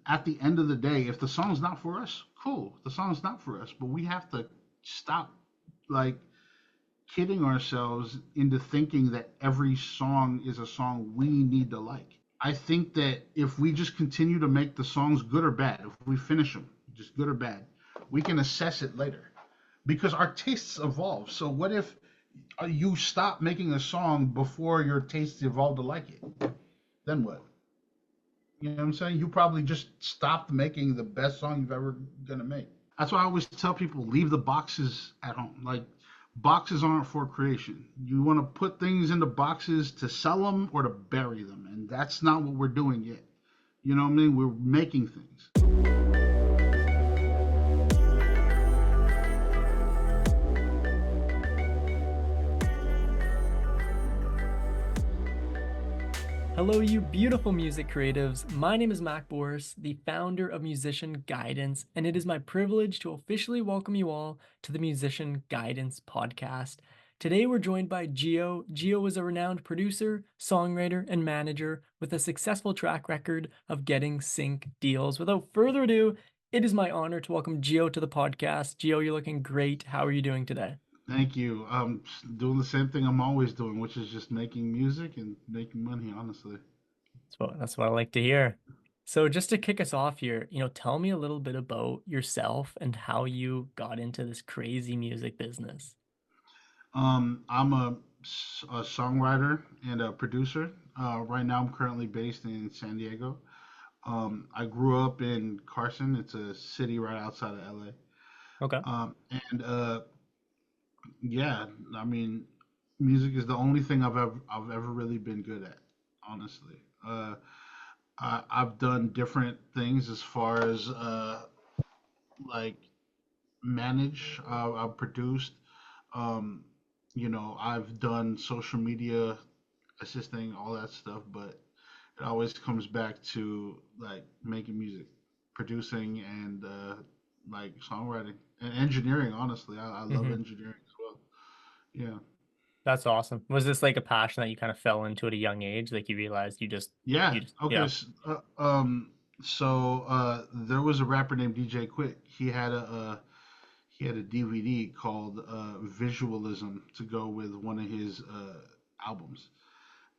at the end of the day, if the song's not for us, cool. The song's not for us, but we have to stop like kidding ourselves into thinking that every song is a song we need to like. I think that if we just continue to make the songs good or bad, if we finish them, just good or bad, we can assess it later because our tastes evolve. So what if you stop making a song before your tastes evolve to like it? Then what? You know what I'm saying? You probably just stopped making the best song you've ever gonna make. That's why I always tell people leave the boxes at home. Like boxes aren't for creation. You want to put things into boxes to sell them or to bury them, and that's not what we're doing yet. You know what I mean? We're making things. Hello, you beautiful music creatives. My name is Mac Boris, the founder of Musician Guidance, and it is my privilege to officially welcome you all to the Musician Guidance podcast. Today, we're joined by Gio. Gio is a renowned producer, songwriter, and manager with a successful track record of getting sync deals. Without further ado, it is my honor to welcome Gio to the podcast. Gio, you're looking great. How are you doing today? Thank you. I'm doing the same thing I'm always doing, which is just making music and making money, honestly. That's what I like to hear. So just to kick us off here, tell me a little bit about yourself and how you got into this crazy music business. I'm a songwriter and a producer. Right now, I'm currently based in San Diego. I grew up in Carson. It's a city right outside of Okay. LA. And yeah, I mean, music is the only thing I've ever really been good at, honestly. I've done different things as far as like manage. I've produced. Um, I've done social media assisting, all that stuff, but it always comes back to like making music, producing, and like songwriting and engineering. Honestly, I love Hmm. engineering as well. Yeah, That's awesome. Was this like a passion that you kind of fell into at a young age? Like you realized yeah. Okay. yeah. There was a rapper named DJ Quick. He had a DVD called Visualism to go with one of his albums,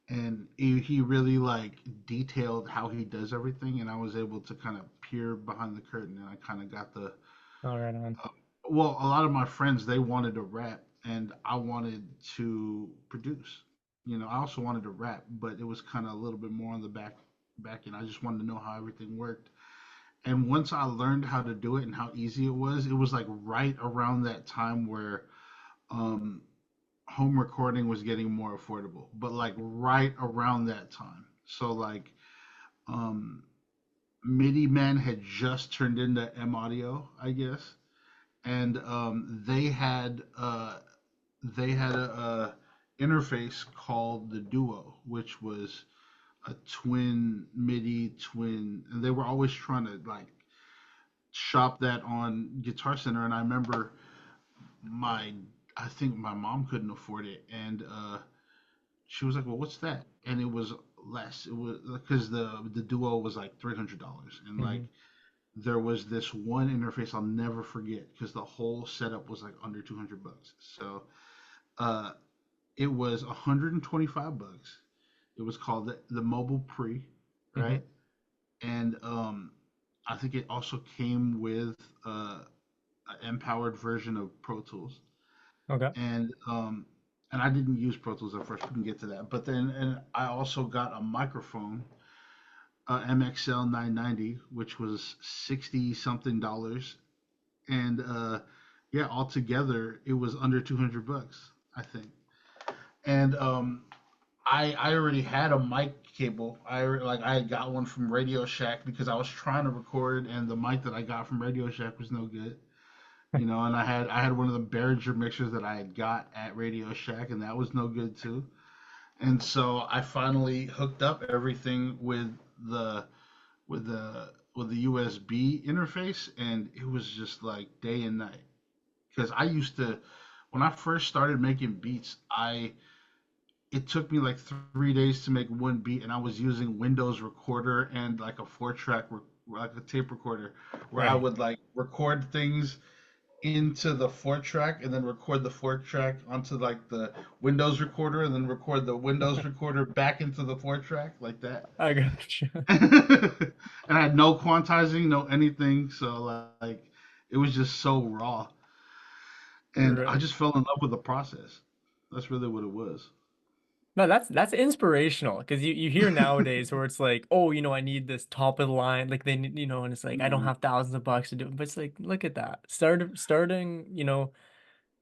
and he really like detailed how he does everything, and I was able to kind of peer behind the curtain, and I kind of got the All right on. well, a lot of my friends they wanted to rap, and I wanted to produce. I also wanted to rap, but it was kind of a little bit more on the back end. I just wanted to know how everything worked. And once I learned how to do it and how easy it was like right around that time where um, home recording was getting more affordable, but like right around that time. So like um, MIDI Man had just turned into M Audio, I guess, and they had a interface called the Duo, which was a twin MIDI twin, and they were always trying to like shop that on Guitar Center. And I remember my I think my mom couldn't afford it, and she was like, "Well, what's that?" And it was less. It was because the Duo was like $300, and like Hmm. there was this one interface I'll never forget because the whole setup was like under $200. So uh, it was $125. It was called the Mobile Pre, Hmm. right? And I think it also came with an empowered version of Pro Tools, Okay. and I didn't use Pro Tools at first. We can get to that, but then and I also got a microphone, MXL 990, which was 60 something dollars, and yeah, altogether it was under $200, I think. And I already had a mic cable. I got one from Radio Shack because I was trying to record, and the mic that I got from Radio Shack was no good. And I had one of the Behringer mixers that I had got at Radio Shack, and that was no good too. And so I finally hooked up everything the with the USB interface, and it was just like day and night. Because I used to, when I first started making beats, I it took me like 3 days to make one beat, and I was using Windows Recorder and like a 4-track like a tape recorder, where I Right. would like record things into the 4 track and then record the 4 track onto like the Windows recorder and then record the Windows recorder back into the 4 track like that. I gotcha. And I had no quantizing, no anything, so like it was just so raw. And I Right. just fell in love with the process. That's really what it was. No, that's inspirational because you hear nowadays where it's like, oh, I need this top of the line, like they need, and it's like I don't Mhm. have thousands of bucks to do it, but it's like look at that, starting,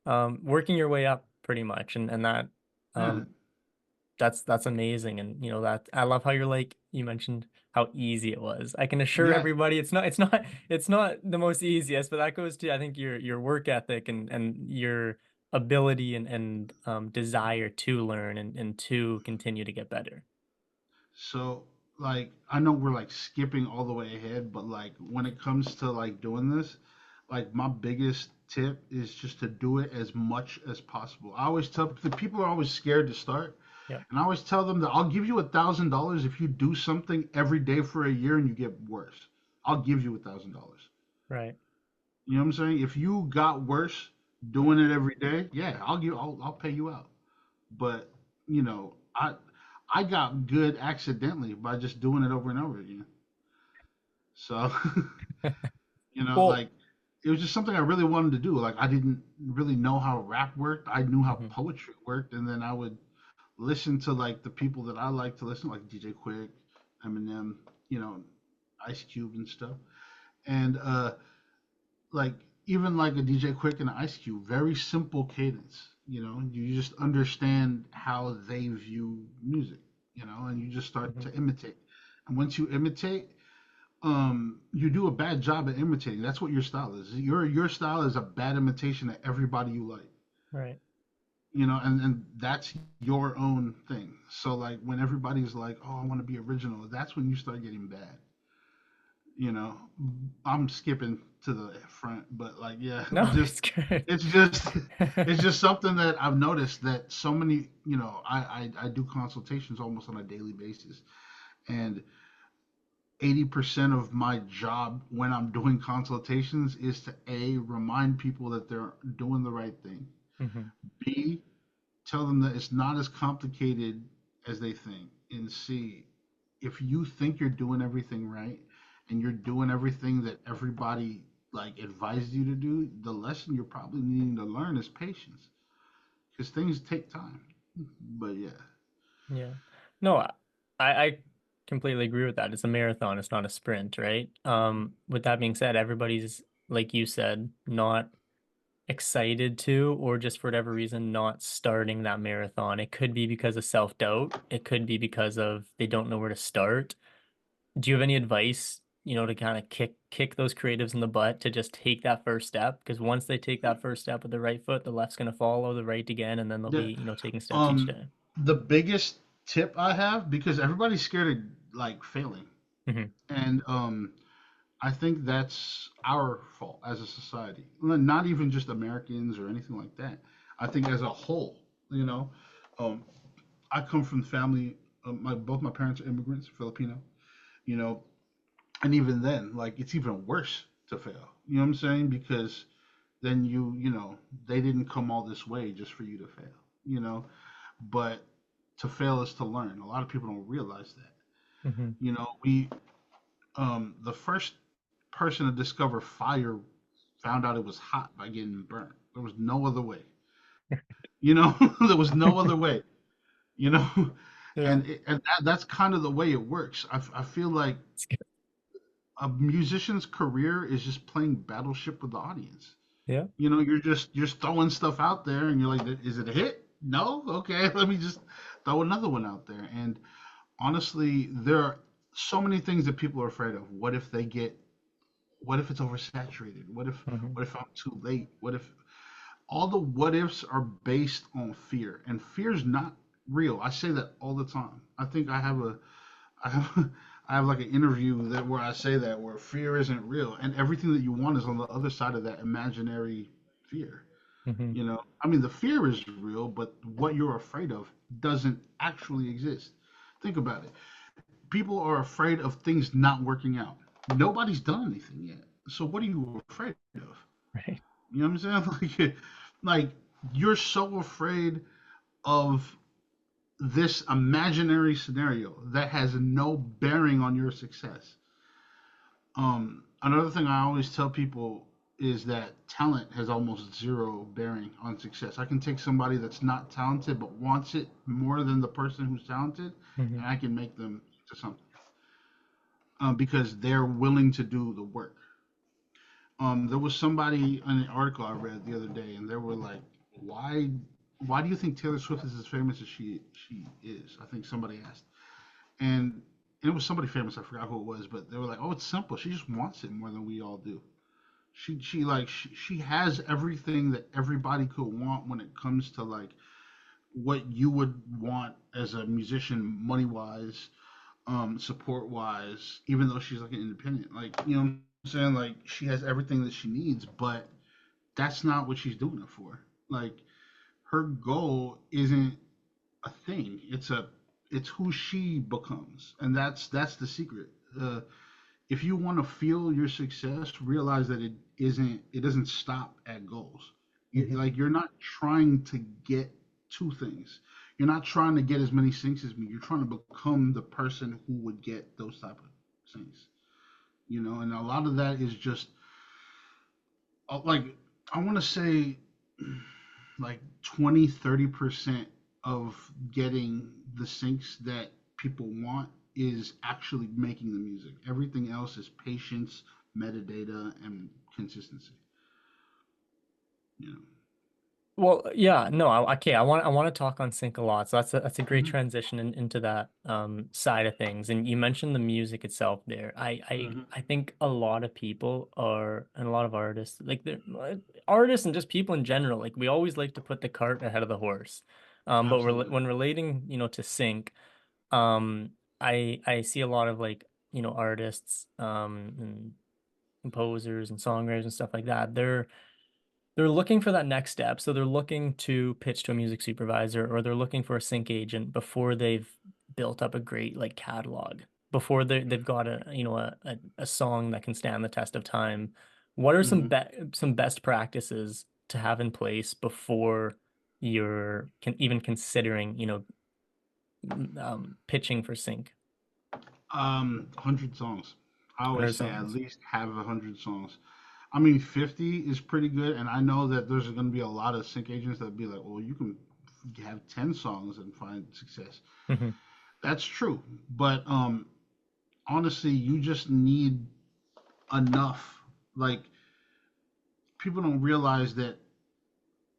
working your way up pretty much, and that, Yeah. um, that's amazing, and that I love how you're like you mentioned how easy it was. I can assure Yeah. everybody it's not the most easiest, but that goes to I think your work ethic and your ability and desire to learn and to continue to get better. So like I know we're like skipping all the way ahead, but like when it comes to like doing this, like my biggest tip is just to do it as much as possible. I always tell the people are always scared to start, Yep. and I always tell them that I'll give you $1,000 if you do something every day for a year and you get worse. I'll give you $1,000. Right. You know what I'm saying? If you got worse doing it every day, yeah, I'll pay you out. But you know, I got good accidentally by just doing it over and over again. So Well, like it was just something I really wanted to do. Like I didn't really know how rap worked. I knew how mhm, poetry worked, and then I would listen to like the people that I like to listen, like DJ Quick, Eminem, you know, Ice Cube and stuff. And like even like a DJ Quick and Ice Cube, very simple cadence. You just understand how they view music. And you just start mhm, to imitate. And once you imitate, you do a bad job at imitating. That's what your style is. Your style is a bad imitation of everybody you like. right. And that's your own thing. So like when everybody's like, "Oh, I want to be original," that's when you start getting bad. you know I'm skipping to the front, but like, yeah, No, just it's good. it's just it's just something that I've noticed that so many, I do consultations almost on a daily basis, and 80% of my job when I'm doing consultations is to A, remind people that they're doing the right thing, Mhm, B, tell them that it's not as complicated as they think, and C, if you think you're doing everything right and you're doing everything that everybody like advised you to do, the lesson you're probably needing to learn is patience, because things take time. But yeah. yeah. No, I completely agree with that. It's a marathon, it's not a sprint, right? With that being said, everybody's, like you said, not excited to, or just for whatever reason, not starting that marathon. It could be because of self-doubt. It could be because of they don't know where to start. Do you have any advice, to kind of kick those creatives in the butt to just take that first step? Because once they take that first step with the right foot, the left's gonna follow, the right again, and then they'll Yeah. be, taking steps each um day. the biggest tip I have, because everybody's scared of like failing, Hmm. and I think that's our fault as a society. Not even just Americans or anything like that. I think as a whole, you know, um, I come from family. Both my parents are immigrants, Filipino. You know, and even then, like it's even worse to fail. You know what I'm saying? Because then they didn't come all this way just for you to fail. You know, but to fail is to learn. A lot of people don't realize that. Hmm. We the first person to discover fire found out it was hot by getting burnt. There was no other way. There was no other way. You know, Yeah. and that's kind of the way it works. I feel like It's good. a musician's career is just playing battleship with the audience. Yeah. You're just throwing stuff out there, and you're like, is it a hit? No, okay, let me just throw another one out there. And honestly, there are so many things that people are afraid of. What if it's oversaturated? What if Hmm. what if I'm too late? What if all the what ifs are based on fear, and fear is not real. I say that all the time. I think I have I have like an interview that where I say that, where fear isn't real, and everything that you want is on the other side of that imaginary fear. Hmm. I mean, the fear is real, but what you're afraid of doesn't actually exist. Think about it. People are afraid of things not working out. Nobody's done anything yet. So what are you afraid of? Right. You know what I'm saying? Like you're so afraid of this imaginary scenario that has no bearing on your success. Another thing I always tell people is that talent has almost zero bearing on success. I can take somebody that's not talented but wants it more than the person who's talented, Hmm. and I can make them to something because they're willing to do the work. There was somebody in an article I read the other day, and they were like, "Why, why do you think Taylor Swift is as famous as she is?" I think somebody asked, and it was somebody famous. I forgot who it was, but they were like, "Oh, it's simple. She just wants it more than we all do. She has everything that everybody could want when it comes to like what you would want as a musician, money wise, support wise. Even though she's like an independent, like you know what I'm saying, like she has everything that she needs, but that's not what she's doing it for. Like her goal isn't a thing. It's who she becomes, and that's the secret. If you want to feel your success, realize that it doesn't stop at goals. Hmm. Like you're not trying to get two things. You're not trying to get as many things as me. You're trying to become the person who would get those type of things. You know, and a lot of that is just like I want to say like 20-30% of getting the syncs that people want is actually making the music. Everything else is patience, metadata, and consistency. You know. Well, yeah, no, okay. I want to talk on sync a lot. So that's a great Mm-hmm. transition into that side of things. And you mentioned the music itself there. Mm-hmm. I think a lot of people are and a lot of artists like they're artists and just people in general. Like we always like to put the cart ahead of the horse. But Absolutely. when relating, to sync, I see a lot of like artists and composers and songwriters and stuff like that. They're looking for that next step. So they're looking to pitch to a music supervisor or they're looking for a sync agent before they've built up a great like catalog, before they've got a song that can stand the test of time. What are Mm-hmm. some best practices to have in place before you're even considering, pitching for sync? 100 songs. I always 100 say at songs. least have 100 songs. I mean, 50 is pretty good, and I know that there's going to be a lot of sync agents that be like, "Well, you can have 10 songs and find success." Hmm. That's true, but honestly, you just need enough. Like people don't realize that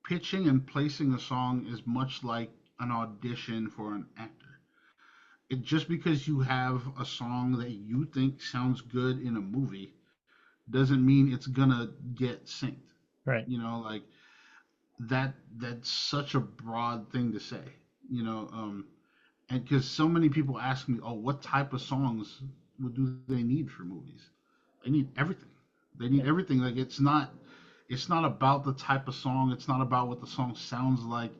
pitching and placing a song is much like an audition for an actor. Just because you have a song that you think sounds good in a movie doesn't mean it's gonna get synced. Right. You know, like that's such a broad thing to say. You know, and because so many people ask me, "Oh, what type of songs do they need for movies?" They need everything. They need Yeah. everything. Like it's not about the type of song. It's not about what the song sounds like.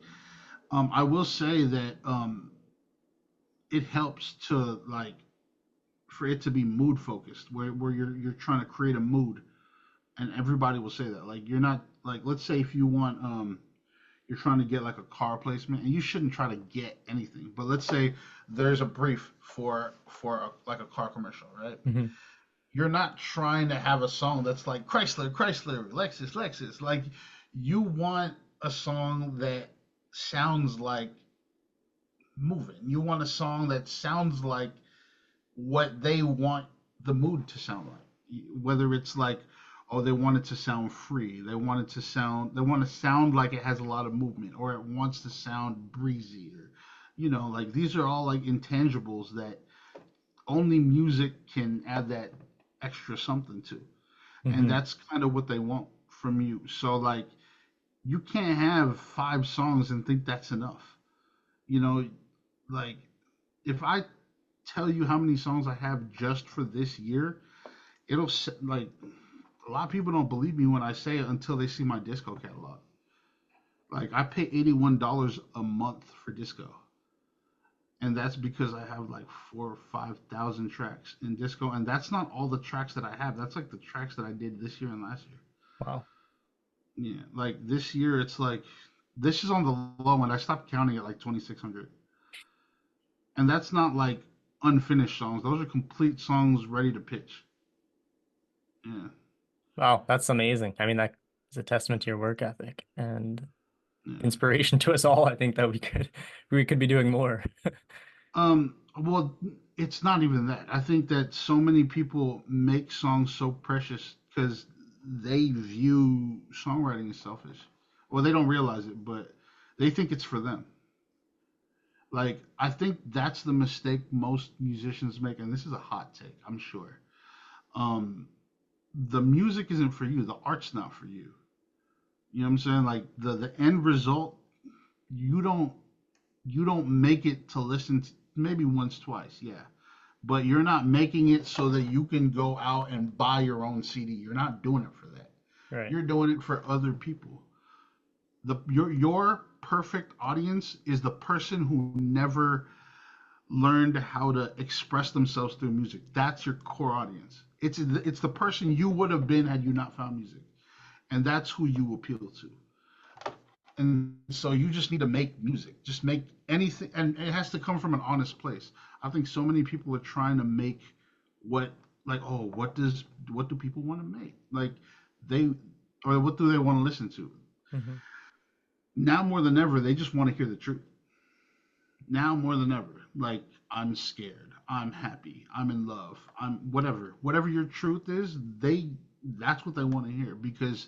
I will say that it helps to like for it to be mood focused, where you're trying to create a mood, and everybody will say that. Like you're not like let's say if you want you're trying to get like a car placement, and you shouldn't try to get anything. But let's say there's a brief for like a car commercial, right? Hmm. You're not trying to have a song that's like Chrysler, Chrysler, Lexus, Lexus. Like you want a song that sounds like moving. You want a song that sounds like what they want the mood to sound like. Whether it's like, oh, they want it to sound free. They want to sound like it has a lot of movement, or it wants to sound breezy, or, like these are all like intangibles that only music can add that extra something to. And Hmm. that's kind of what they want from you. So like you can't have 5 songs and think that's enough. You know, like if I tell you how many songs I have just for this year, it'll like a lot of people don't believe me when I say it until they see my disco catalog. Like I pay $81 a month for disco. and that's because I have like 4 or 5 thousand tracks in disco, and that's not all the tracks that I have. That's like the tracks that I did this year and last year. Wow. Yeah, like this year, it's like this is on the low end. I stopped counting at like 2,600, and that's not like unfinished songs. Those are complete songs ready to pitch. Yeah, Wow, that's amazing. I mean, that is a testament to your work ethic and yeah. inspiration to us all. I think that we could be doing more. Well, it's not even that. I think that so many people make songs so precious because they view songwriting as selfish. Well, they don't realize it, but they think it's for them. Like, I think that's the mistake most musicians make, and this is a hot take, I'm sure. Um, the music isn't for you, the art's not for you. You know what I'm saying? Like the end result, you don't you don't make it to listen to maybe once, twice, yeah. But you're not making it so that you can go out and buy your own CD. You're not doing it for that. Right. You're doing it for other people. Your perfect audience is the person who never learned how to express themselves through music. That's your core audience. It's the person you would have been had you not found music, and that's who you appeal to. And so you just need to make music. Just make anything, and it has to come from an honest place. I think so many people are trying to make what like oh what do people want to make like they or what do they want to listen to Hmm. now more than ever they just want to hear the truth now more than ever like I'm scared, I'm happy, I'm in love, I'm whatever your truth is that's what they want to hear because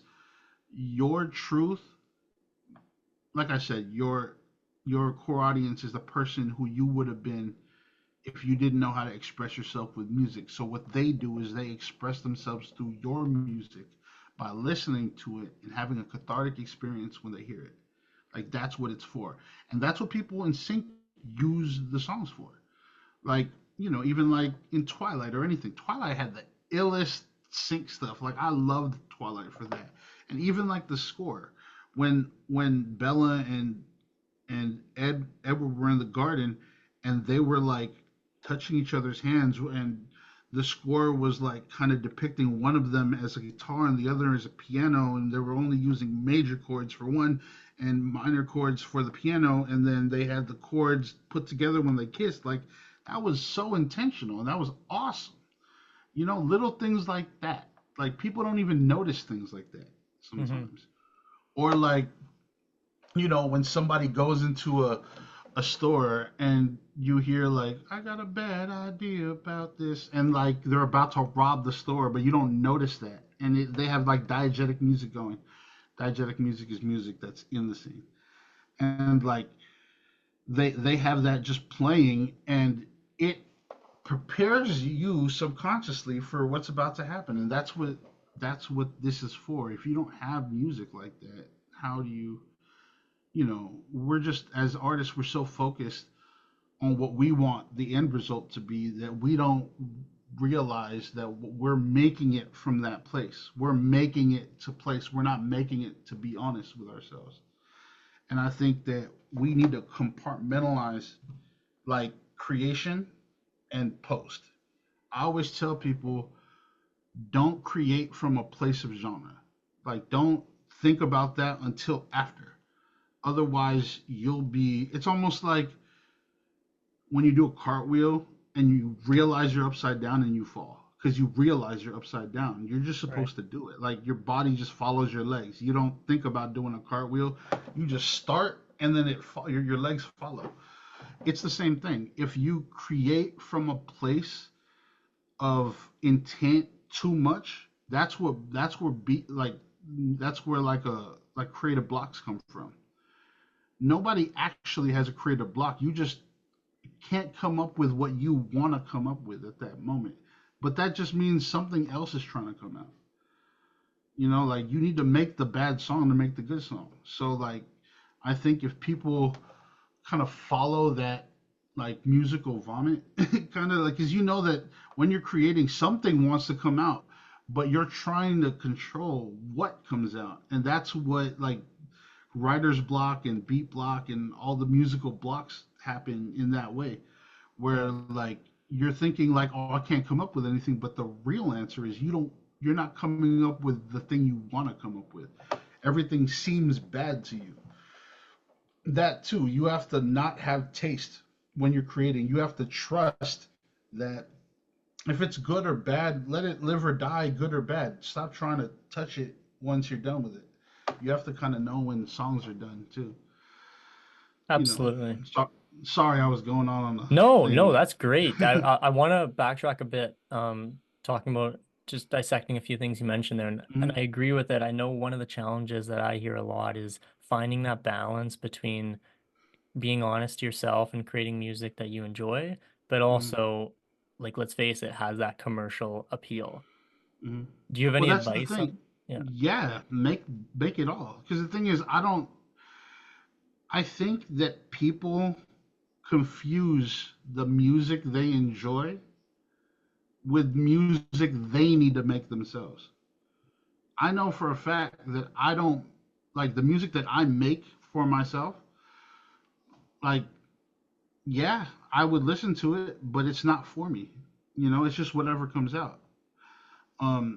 your truth, like I said, your core audience is the person who you would have been if you didn't know how to express yourself with music. So what they do is they express themselves through your music by listening to it and having a cathartic experience when they hear it. Like that's what it's for. And that's what people in sync use the songs for. Like, even like in Twilight or anything. Twilight had the illest sync stuff. Like I loved Twilight for that. And even like the score. When Bella and Edward were in the garden, and they were like touching each other's hands, and the score was like kind of depicting one of them as a guitar and the other as a piano, and they were only using major chords for one and minor chords for the piano, and then they had the chords put together when they kissed. Like that was so intentional, and that was awesome. Little things like that. Like people don't even notice things like that Hmm. sometimes. Or like when somebody goes into a store and you hear like I got a bad idea about this and like they're about to rob the store but you don't notice that and they have like diegetic music going. Diegetic music is music that's in the scene and like they have that just playing and it prepares you subconsciously for what's about to happen and that's what this is for. If you don't have music like that, how do we're just as artists we're so focused on what we want the end result to be that we don't realize that we're making it from that place. We're making it to place. We're not making it to be honest with ourselves. And I think that we need to compartmentalize like creation and post. I always tell people don't create from a place of genre. Like don't think about that until after. Otherwise, it's almost like when you do a cartwheel and you realize you're upside down and you fall because you realize you're upside down. You're just Right. supposed to do it. Like your body just follows your legs. You don't think about doing a cartwheel. You just start and then your legs follow. It's the same thing. If you create from a place of intent too much, that's where like creative blocks come from. Nobody actually has a creative block. You just can't come up with what you want to come up with at that moment. But that just means something else is trying to come out. Like you need to make the bad song to make the good song. So like I think if people kind of follow that like musical vomit, kind of like because that when you're creating something wants to come out, but you're trying to control what comes out, and that's what like writer's block and beat block and all the musical blocks happen in that way, where like you're thinking like, oh, I can't come up with anything, but the real answer is you're not coming up with the thing you want to come up with. Everything seems bad to you. That too, you have to not have taste when you're creating. You have to trust that if it's good or bad, let it live or die, good or bad. Stop trying to touch it once you're done with it. You have to kind of know when songs are done too. You know. Absolutely. So, sorry, I was going on a No, thing, no, but that's great. I want to backtrack a bit, talking about just dissecting a few things you mentioned there, and Mhm, I agree with it. I know one of the challenges that I hear a lot is finding that balance between being honest to yourself and creating music that you enjoy, but mhm, also, like, let's face it, has that commercial appeal. mhm. Do you have Well, any that's the advice thing. on? Yeah. Yeah, make it all. Because the thing is, I don't. I think that people confuse the music they enjoy with music they need to make themselves. I know for a fact that I don't like the music that I make for myself. Like, yeah, I would listen to it, but it's not for me. It's just whatever comes out.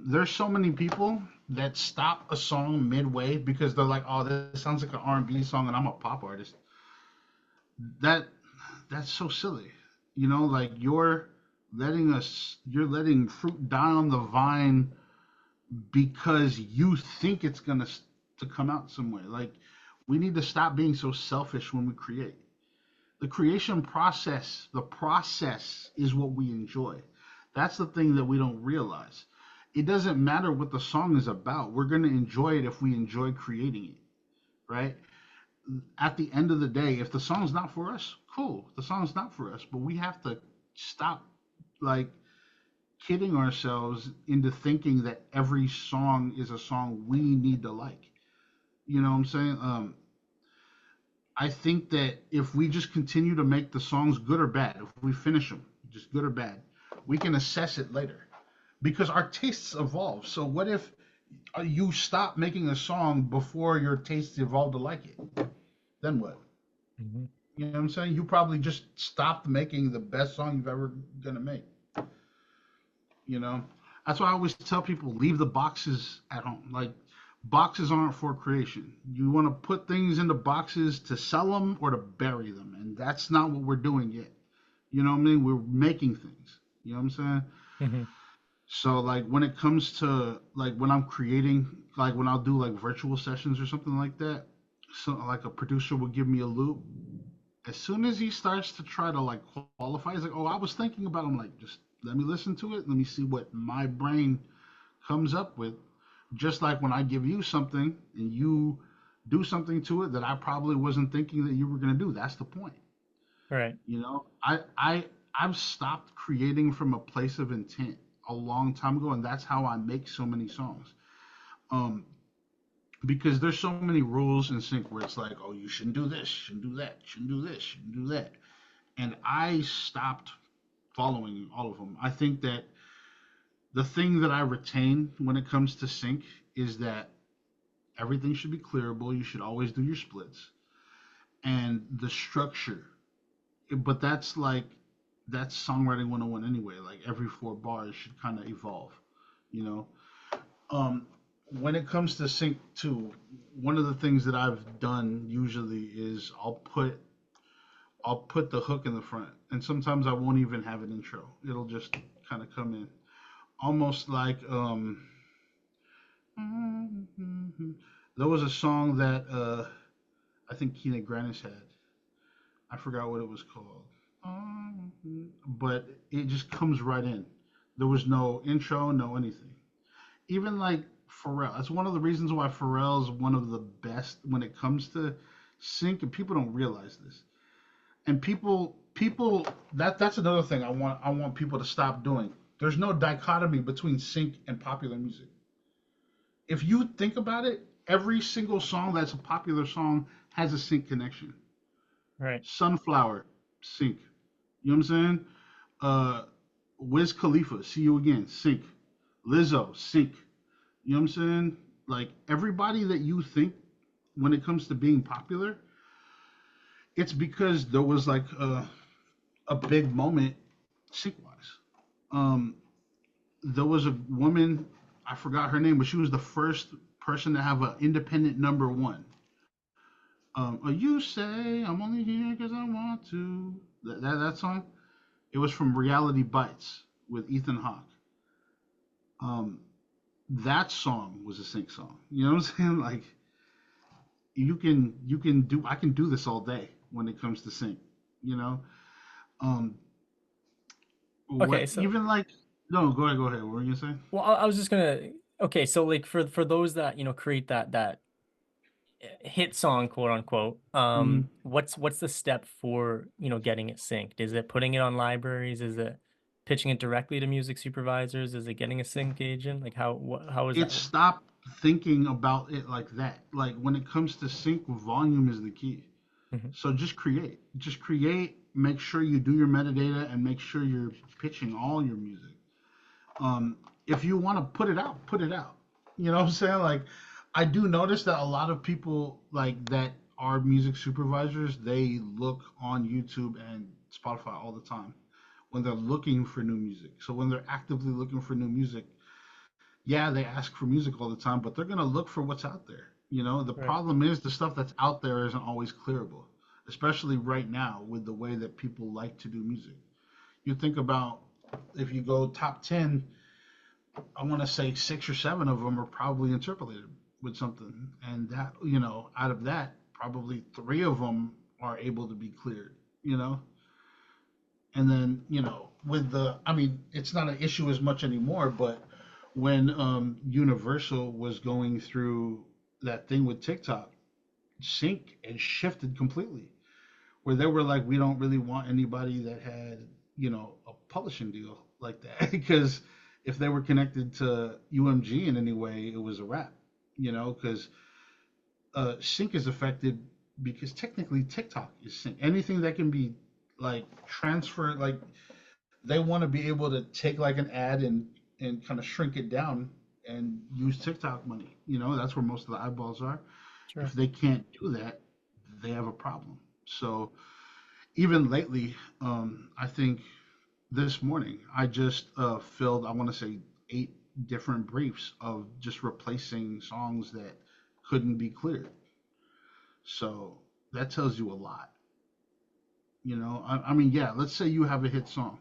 There's so many people that stop a song midway because they're like, "Oh, this sounds like an R&B song, and I'm a pop artist." That that's so silly. Like you're letting fruit die on the vine because you think it's gonna to come out some way. Like we need to stop being so selfish when we create. The creation process, the process is what we enjoy. That's the thing that we don't realize. It doesn't matter what the song is about. We're gonna enjoy it if we enjoy creating it, right? At the end of the day, if the song's not for us, cool. The song's not for us, but we have to stop like kidding ourselves into thinking that every song is a song we need to like. You know what I'm saying? I think that if we just continue to make the songs good or bad, if we finish them, just good or bad, we can assess it later because our tastes evolve. So what if you stop making a song before your tastes evolve to like it? Then what? Mhm. You know what I'm saying? You probably just stopped making the best song you've ever gonna make. You know, that's why I always tell people leave the boxes at home. Like boxes aren't for creation. You want to put things into boxes to sell them or to bury them, and that's not what we're doing yet. You know what I mean? We're making things. You know what I'm saying? Mhm. So like when it comes to like when I'm creating, like when I'll do like virtual sessions or something like that, so like a producer will give me a loop. As soon as he starts to try to like qualify, he's like, "Oh, I was thinking about." I'm like, just let me listen to it. Let me see what my brain comes up with. Just like when I give you something and you do something to it that I probably wasn't thinking that you were gonna do. That's the point. Right. I've stopped creating from a place of intent a long time ago, and that's how I make so many songs. Um, because there's so many rules in sync where it's like, oh, you shouldn't do this, shouldn't do that, shouldn't do this, shouldn't do that, and I stopped following all of them. I think that the thing that I retain when it comes to sync is that everything should be clearable. You should always do your splits and the structure. But that's songwriting 101 anyway. Like every four bars should kind of evolve, you know. Um, when it comes to sync two, one of the things that I've done usually is I'll put the hook in the front, and sometimes I won't even have an intro. It'll just kind of come in, almost like there was a song that I think Keena Grannis had. I forgot what it was called, but it just comes right in. There was no intro, no anything. Even like Pharrell, that's one of the reasons why Pharrell is one of the best when it comes to sync, and people don't realize this. And people that's another thing I want people to stop doing. There's no dichotomy between sync and popular music. If you think about it, every single song that's a popular song has a sync connection. Right. Sunflower, sync. You know what I'm saying? Uh, Wiz Khalifa, see you again, sync. Lizzo, sync. You know what I'm saying? Like everybody that you think when it comes to being popular, It's because there was like a big moment sync wise. Um, there was a woman, I forgot her name, but she was the first person to have an independent number one. You say I'm only here because I want to. That song. It was from Reality Bites with Ethan Hawke. Um, that song was a sync song. You know what I'm saying? Like you can do I can do this all day when it comes to sync. You know, um, Okay, what so even like no, go ahead. What were you gonna say? well, I was just gonna. Okay, so like for those that create that hit song, quote unquote, Mm-hmm. what's the step for getting it synced? Is it putting it on libraries? Is it pitching it directly to music supervisors? Is it getting a sync agent? Like how is It that work? stopped thinking about it like that. Like when it comes to sync, volume is the key. Hmm. So just create. Just create. Make sure you do your metadata and make sure you're pitching all your music. Um, if you want to put it out, put it out. You know what I'm saying? Like, I do notice that a lot of people like that are music supervisors. They look on YouTube and Spotify all the time when they're looking for new music. So when they're actively looking for new music, yeah, they ask for music all the time, but they're gonna look for what's out there. You know, the Right. problem is the stuff that's out there isn't always clearable, especially right now with the way that people like to do music. You think about if you go top 10, I want to say six or seven of them are probably interpolated with something, and that out of that, probably three of them are able to be cleared. You know, and then with I mean, it's not an issue as much anymore, but when Universal was going through that thing with TikTok, sync and shifted completely, where they were like, we don't really want anybody that had a publishing deal like that because if they were connected to UMG in any way, it was a wrap. Because sync is affected because technically TikTok is sync. Anything that can be like transferred, like they want to be able to take like an ad and kind of shrink it down and use TikTok money. That's where most of the eyeballs are. If Sure. they can't do that, they have a problem. So even lately, I think this morning I just filled, I want to say, 8 different briefs of just replacing songs that couldn't be cleared. So that tells you a lot. I mean, yeah, let's say you have a hit song.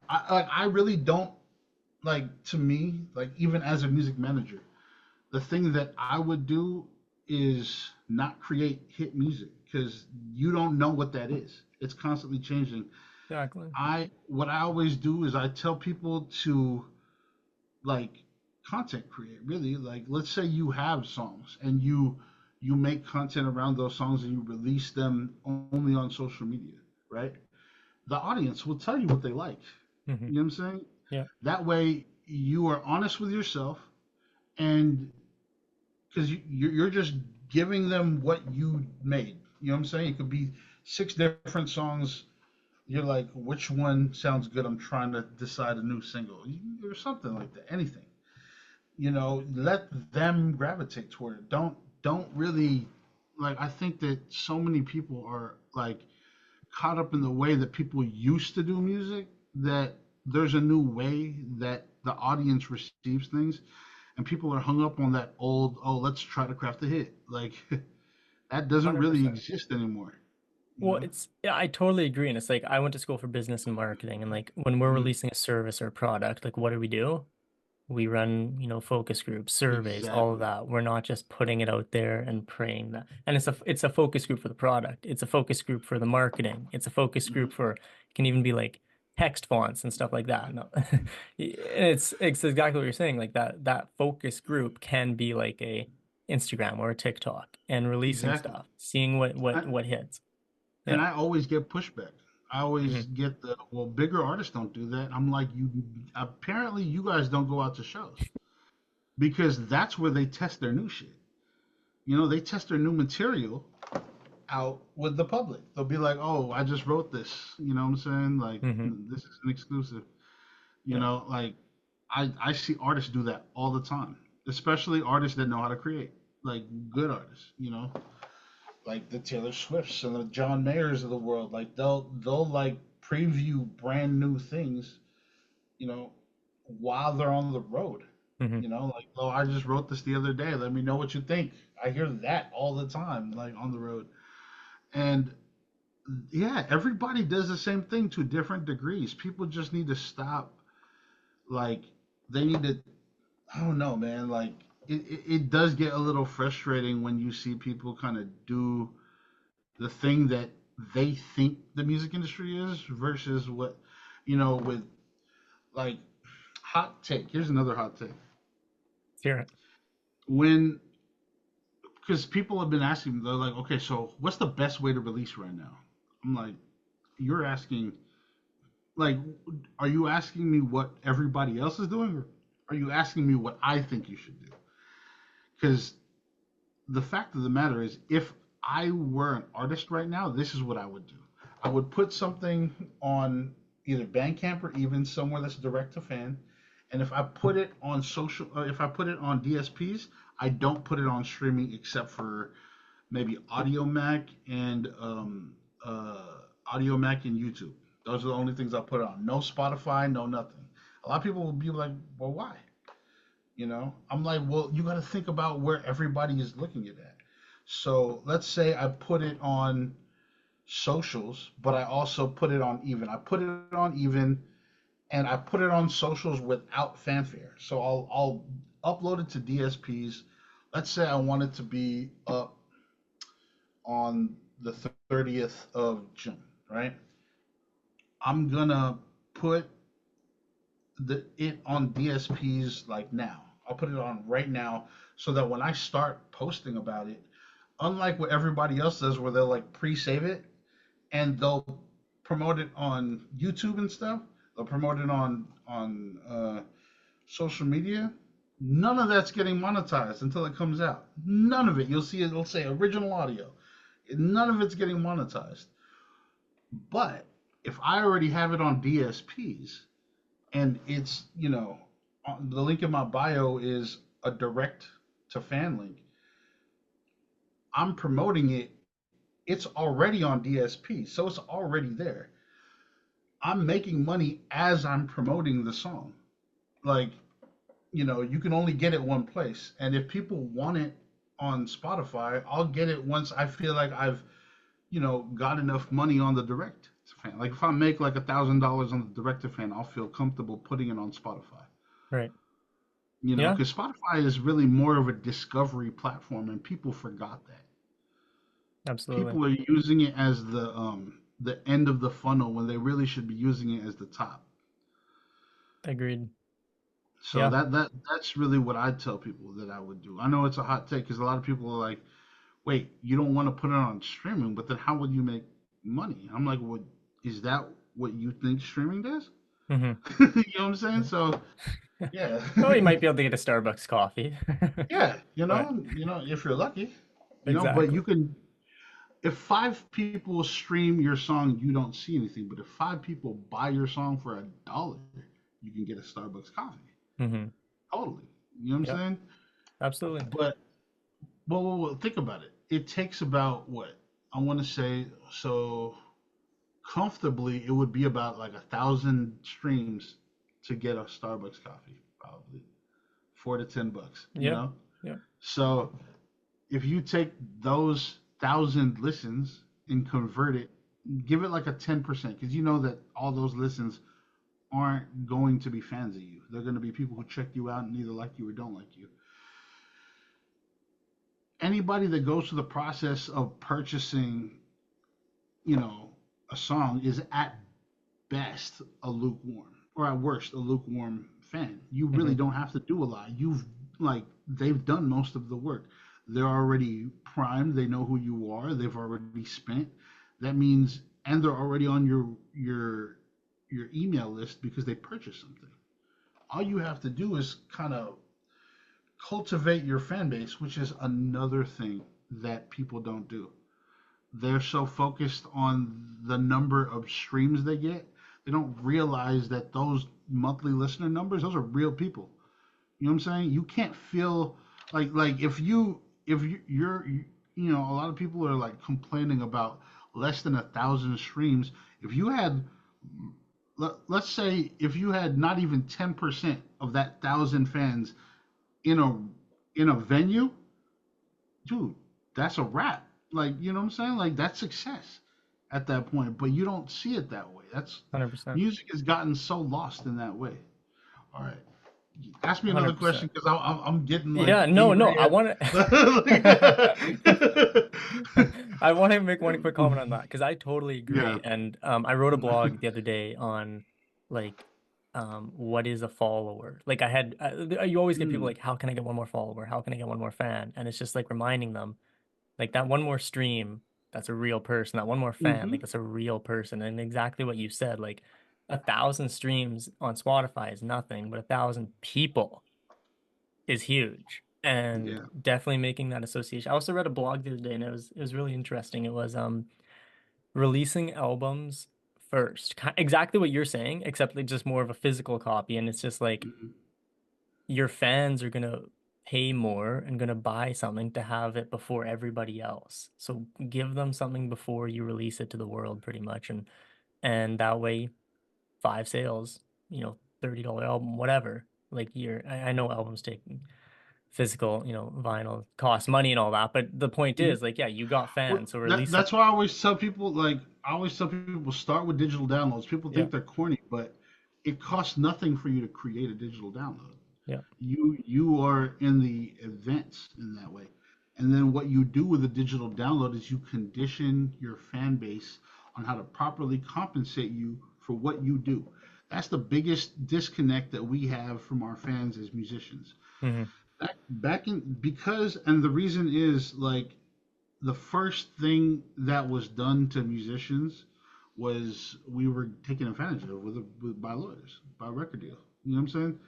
I really don't like, to me, like even as a music manager, the thing that I would do is not create hit music because you don't know what that is. It's constantly changing. Exactly. What I always do is I tell people to like content create, really. Like let's say you have songs and you make content around those songs and you release them only on social media, right? The audience will tell you what they like. Hmm. You know what I'm saying? Yeah. That way you are honest with yourself, and because you're just giving them what you made. You know what I'm saying? It could be 6 different songs. You're like, which one sounds good? I'm trying to decide a new single or something like that. Anything. Let them gravitate toward it. Don't really like. I think that so many people are like caught up in the way that people used to do music that there's a new way that the audience receives things, and people are hung up on that old, oh, let's try to craft a hit. Like that doesn't really 100%. exist anymore. you Well, know yeah, I totally agree. And it's like I went to school for business and marketing, and like when we're mm-hmm. releasing a service or a product, like what do? We run, focus groups, surveys, all of Exactly. that. We're not just putting it out there and praying that. And it's a focus group for the product. It's a focus group for the marketing. It's a focus Mm-hmm. group for it can even be like text fonts and stuff like that. No. It's exactly what you're saying. Like that focus group can be like a Instagram or a TikTok and releasing Exactly. stuff, seeing what I, what what hits. and Yeah. I always get pushback. I always Hmm. get the, well, bigger artists don't do that. I'm like, you apparently you guys don't go out to shows because that's where they test their new shit. They test their new material out with the public. They'll be like, "Oh, I just wrote this." You know what I'm saying? Like, Hmm. this is an exclusive. Yeah. Like I see artists do that all the time, especially artists that know how to create, like good artists. like the Taylor Swifts and the John Mayers of the world. Like they'll like preview brand new things, you know, while they're on the road. Hmm. Like, oh, I just wrote this the other day. Let me know what you think. I hear that all the time, like on the road. And yeah, everybody does the same thing to different degrees. People just need to stop. Like, they need to. I don't know, man. Like, it does get a little frustrating when you see people kind of do the thing that they think the music industry is versus what, with like hot take. Here's another hot take. Hear it. When Because people have been asking, they're like, okay, so what's the best way to release right now? I'm like, you're asking, like, are you asking me what everybody else is doing, or are you asking me what I think you should do? Because the fact of the matter is, if I were an artist right now, this is what I would do. I would put something on either Bandcamp or even somewhere that's direct to fan. And if I put it on if I put it on DSPs, I don't put it on streaming except for maybe Audio Mac and Audio Mac and YouTube. Those are the only things I put on. No Spotify, no nothing. A lot of people will be like, well, why? I'm like, well, you got to think about where everybody is looking at that. So let's say I put it on socials, but I also put it on even. I put it on even, and I put it on socials without fanfare. So I'll upload it to DSPs. Let's say I want it to be up on the 30th of June, right? I'm gonna put it on DSPs like now. I'll put it on right now so that when I start posting about it, unlike what everybody else does where they'll like pre-save it and they'll promote it on YouTube and stuff, they'll promote it on social media. None of that's getting monetized until it comes out. None of it. You'll see it'll say original audio. None of it's getting monetized. But if I already have it on DSPs and it's, the link in my bio is a direct to fan link, I'm promoting it. It's already on DSP, so it's already there. I'm making money as I'm promoting the song. Like, you can only get it one place. And if people want it on Spotify, I'll get it once I feel like I've, got enough money on the direct fan. Like if I make like $1,000 on the direct to fan, I'll feel comfortable putting it on Spotify. Right. Yeah, Because Spotify is really more of a discovery platform, and people forgot that. absolutely. People are using it as the end of the funnel when they really should be using it as the top. Agreed. So Yeah. that's really what I tell people that I would do. I know it's a hot take because a lot of people are like, "Wait, you don't want to put it on streaming, but then how would you make money?" I'm like, "What is that? What you think streaming does?" Hmm. You know what I'm saying? So yeah, Oh, you might be able to get a Starbucks coffee. yeah, But if you're lucky, but exactly. you can. If five people stream your song, you don't see anything. But if five people buy your song for $1, you can get a Starbucks coffee. Hmm. Totally. You know what I'm Yep, saying? absolutely. But well, think about it. It takes about what I want to say. So comfortably, it would be about like 1,000 streams to get a Starbucks coffee, probably $4 to $10. Yep. Yep. So if you take those 1,000 listens and convert it, give it like a 10%, because you know that all those listens aren't going to be fans of you. They're going to be people who check you out and either like you or don't like you. Anybody that goes through the process of purchasing, you know, a song is at best a lukewarm, or at worst a lukewarm fan. You really Hmm. don't have to do a lot. They've done most of the work. They're already primed. They know who you are. They've already spent. That means, and they're already on your email list because they purchased something. All you have to do is kind of cultivate your fan base, which is another thing that people don't do. They're so focused on the number of streams they get, they don't realize that those monthly listener numbers, those are real people. You know what I'm saying? You can't feel like if you're a lot of people are like complaining about less than 1,000 streams. If you had, let's say, if you had not even 10% of that 1,000 fans in a venue, dude, that's a wrap. Like, you know what I'm saying? Like, that's success at that point. But you don't see it that way. That's 100%. Music has gotten so lost in that way. All right, ask me another 100%. question because I'm getting like Yeah, no, no. angry I at. want to I want to make one quick comment on that because I totally Yeah. agree. And I wrote a blog the other day on like what is a follower? Like I had you always get people Mm, like how can I get one more follower? How can I get one more fan? And it's just like reminding them like that one more stream, that's a real person. That one more fan, mm-hmm. like that's a real person. And exactly what you said, like 1,000 streams on Spotify is nothing, but 1,000 people is huge. And Yeah. definitely making that association. I also read a blog the other day and it was really interesting. It was releasing albums first. Exactly what you're saying, except like just more of a physical copy. And it's just like Mm-hmm. your fans are gonna pay more and gonna buy something to have it before everybody else. So give them something before you release it to the world pretty much. And that way five sales, $30 album, whatever. Like I know albums take physical, vinyl costs money and all that, but the point Mm-hmm. is like, yeah, you got Well, fans, so that release some. that's why I always tell people like I always tell people start with digital downloads. People Yeah, think they're corny, but it costs nothing for you to create a digital download. yeah. You are in the events in that way. And then what you do with a digital download is you condition your fan base on how to properly compensate you for what you do. That's the biggest disconnect that we have from our fans as musicians. Hmm. Back in because and the reason is like the first thing that was done to musicians was we were taken advantage of by lawyers, by record deal. You know what I'm saying?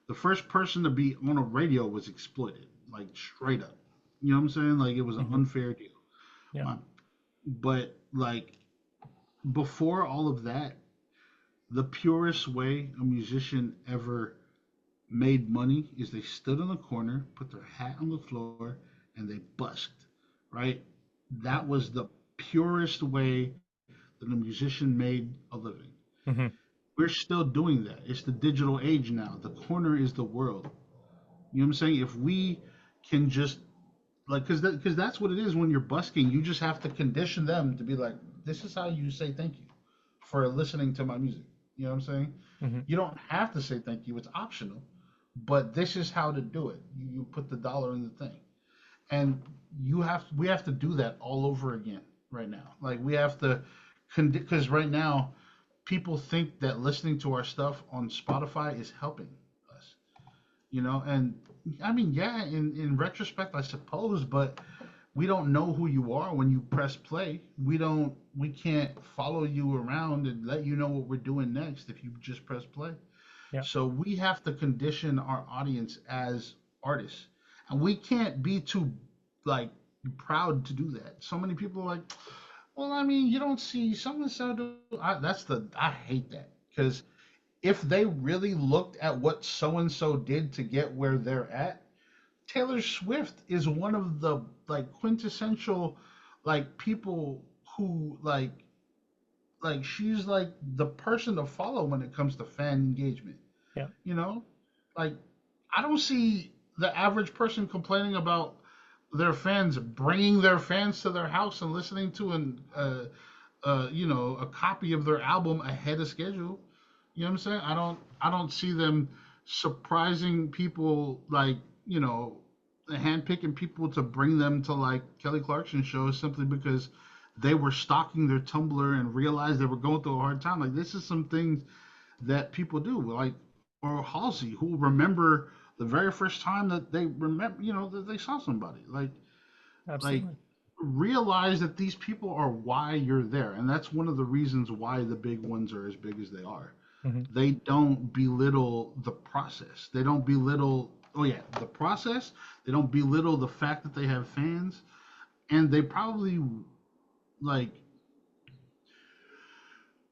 The first person to be on a radio was exploited, like straight up. You know what I'm saying? Like it was an Hmm. unfair deal. Yeah. But like before all of that, the purest way a musician ever made money is they stood in the corner, put their hat on the floor, and they busked, right? Yeah. That was the purest way that a musician made a living. Hmm. We're still doing that. It's the digital age now. The corner is the world. You know what I'm saying? If we can just like, because that's what it is when you're busking. You just have to condition them to be like, this is how you say thank you for listening to my music. You know what I'm saying? Hmm. You don't have to say thank you. It's optional, but this is how to do it. You put the dollar in the thing, and we have to do that all over again right now. Like we have to, because right now people think that listening to our stuff on Spotify is helping us. And I mean, yeah, in retrospect, I suppose, but we don't know who you are when you press play. We can't follow you around and let you know what we're doing next if you just press play. Yeah. So we have to condition our audience as artists, and we can't be too like proud to do that. So many people are like, well, I mean, you don't see so and so do. I hate that because if they really looked at what so and so did to get where they're at, Taylor Swift is one of the like quintessential like people who like she's like the person to follow when it comes to fan engagement. Yeah. You know, like I don't see the average person complaining about their fans bringing their fans to their house and listening to a copy of their album ahead of schedule. You know what I'm saying? I don't see them surprising people like, handpicking people to bring them to like Kelly Clarkson shows simply because they were stalking their Tumblr and realized they were going through a hard time. Like this is some things that people do, like or Halsey, who remember the very first time that they remember, that they saw somebody. Like Absolutely. realize that these people are why you're there, and that's one of the reasons why the big ones are as big as they are. Hmm. They don't belittle the process. They don't belittle, oh yeah, the process. They don't belittle the fact that they have fans, and they probably like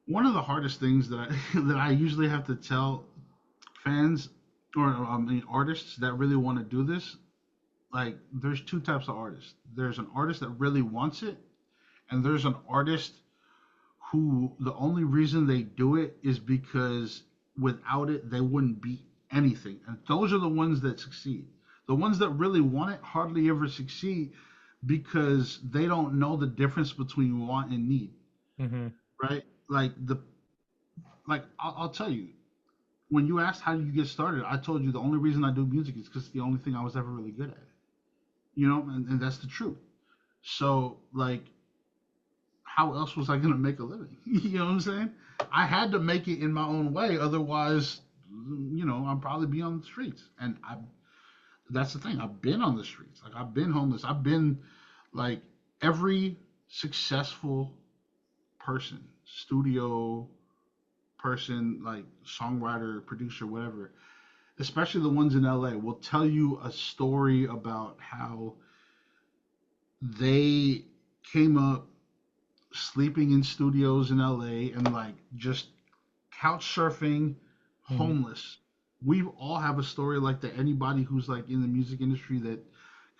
one of the hardest things that I that I usually have to tell fans or I mean artists that really want to do this like there's two types of artists. There's an artist that really wants it, and there's an artist who the only reason they do it is because without it they wouldn't be anything. And those are the ones that succeed. The ones that really want it hardly ever succeed because they don't know the difference between want and need, Mm-hmm. right? I'll tell you, when you asked how did you get started, I told you the only reason I do music is because it's the only thing I was ever really good at. And that's the truth. So like, how else was I gonna make a living? You know what I'm saying? I had to make it in my own way, otherwise, I'd probably be on the streets. And that's the thing. I've been on the streets. Like I've been homeless. I've been like every successful person, studio person, like songwriter, producer, whatever, especially the ones in LA, will tell you a story about how they came up sleeping in studios in LA and like just couch surfing, Mm-hmm. homeless. We all have a story like that. Anybody who's like in the music industry that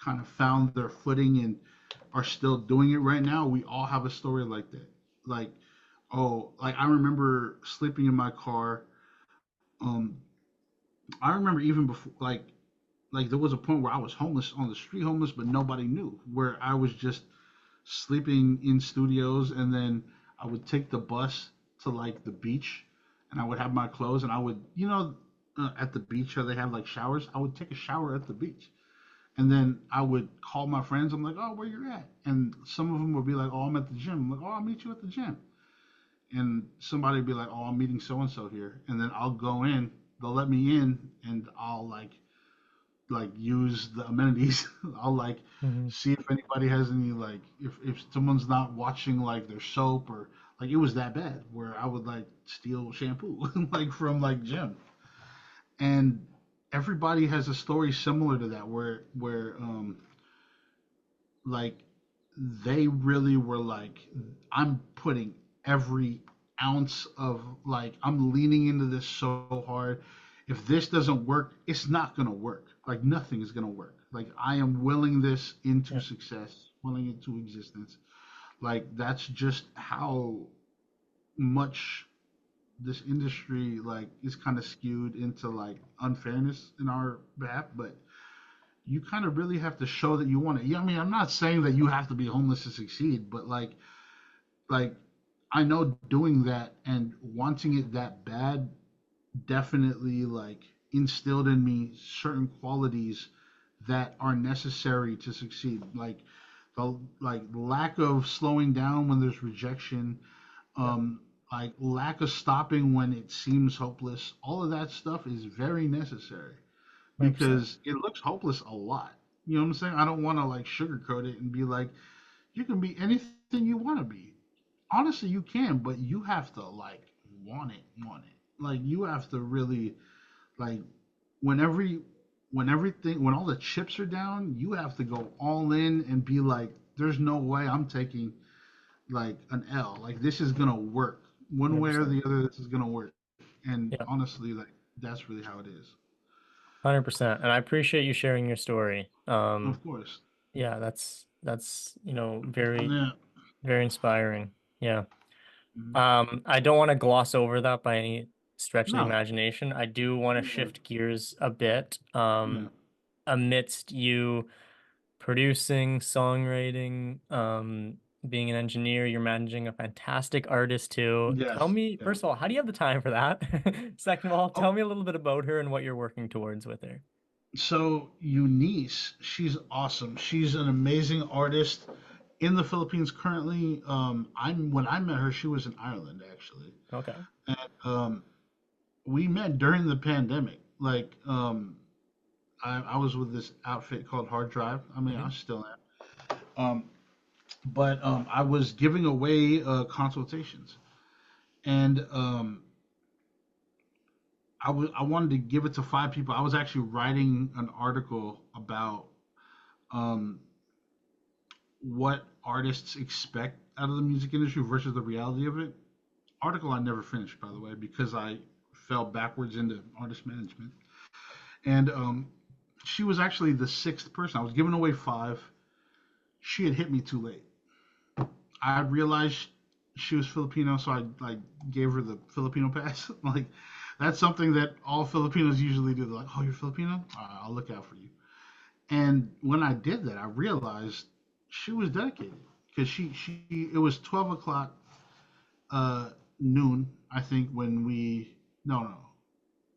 kind of found their footing and are still doing it right now, we all have a story like that. Like, oh, like I remember sleeping in my car. Um, I remember even before, like there was a point where I was homeless on the street, homeless, but nobody knew. Where I was just sleeping in studios, and then I would take the bus to like the beach, and I would have my clothes, and I would, at the beach, they have like showers. I would take a shower at the beach, and then I would call my friends. I'm like, oh, where you're at? And some of them would be like, oh, I'm at the gym. I'm like, oh, I'll meet you at the gym. And somebody would be like, oh, I'm meeting so and so here, and then I'll go in. They'll let me in, and I'll like use the amenities. I'll like Mm-hmm. see if anybody has any like if someone's not watching like their soap or like it was that bad where I would like steal shampoo like from like gym. And everybody has a story similar to that where like they really were like, I'm putting every ounce of like, I'm leaning into this so hard. If this doesn't work, it's not gonna work. Like nothing is gonna work. Like I am willing this into Yeah. success, willing it to existence. Like that's just how much this industry like is kind of skewed into like unfairness in our behalf. But you kind of really have to show that you want it. Yeah, I mean, I'm not saying that you have to be homeless to succeed, but like I know doing that and wanting it that bad definitely like instilled in me certain qualities that are necessary to succeed. Like the like lack of slowing down when there's rejection, Yeah. like lack of stopping when it seems hopeless. All of that stuff is very necessary 100%. because it looks hopeless a lot. You know what I'm saying? I don't want to like sugarcoat it and be like, you can be anything you want to be. Honestly, you can, but you have to like want it. Like you have to really like when every when all the chips are down, you have to go all in and be like, there's no way I'm taking like an L. Like this is gonna work one way or 100%. the other. This is gonna work. And Yeah. honestly, like that's really how it is. 100%. And I appreciate you sharing your story. Of course. Yeah, that's, very, Yeah. very inspiring. Yeah. Mhm. I don't want to gloss over that by any stretch of the No. imagination. I do want to Yeah. shift gears a bit. Yeah. Amidst you producing, songwriting, being an engineer, you're managing a fantastic artist too. Tell Yes. me, Yeah. first of all, how do you have the time for that? Second of all, tell Oh, me a little bit about her and what you're working towards with her. so Eunice, she's awesome. She's an amazing artist in the Philippines currently. I'm when I met her, she was in Ireland actually, Okay. and we met during the pandemic. Like, I was with this outfit called Hard Drive. I mean, I Hmm. still am. But I was giving away consultations, and I wanted to give it to five people. I was actually writing an article about um, what artists expect out of the music industry versus the reality of it. Article I never finished, by the way, because I fell backwards into artist management. And she was actually the sixth person. I was giving away five. She had hit me too late. I realized she was Filipino, so I like gave her the Filipino pass. Like that's something that all Filipinos usually do. They're like, "Oh, you're Filipino? All right, I'll look out for you." And when I did that, I realized she was dedicated because she it was 12 o'clock noon, I think, when we no,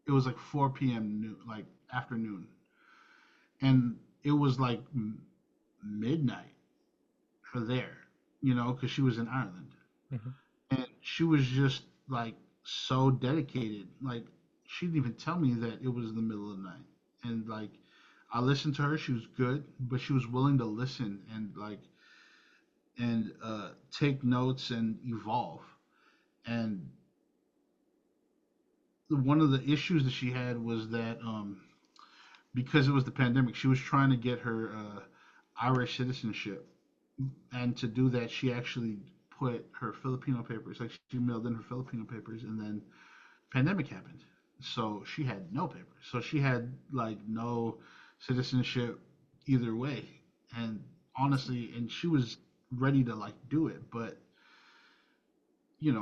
it was like 4 p.m. noon, like afternoon, and it was like midnight for there, because she was in Ireland, Mhm. and she was just like so dedicated. Like she didn't even tell me that it was the middle of the night, and like I listened to her. She was good, but she was willing to listen and take notes and evolve. And one of the issues that she had was that because it was the pandemic, she was trying to get her Irish citizenship, and to do that, she actually put her Filipino papers, like she mailed in her Filipino papers, and then pandemic happened, so she had no papers, so she had like no citizenship either way, and honestly, and she was ready to like do it, but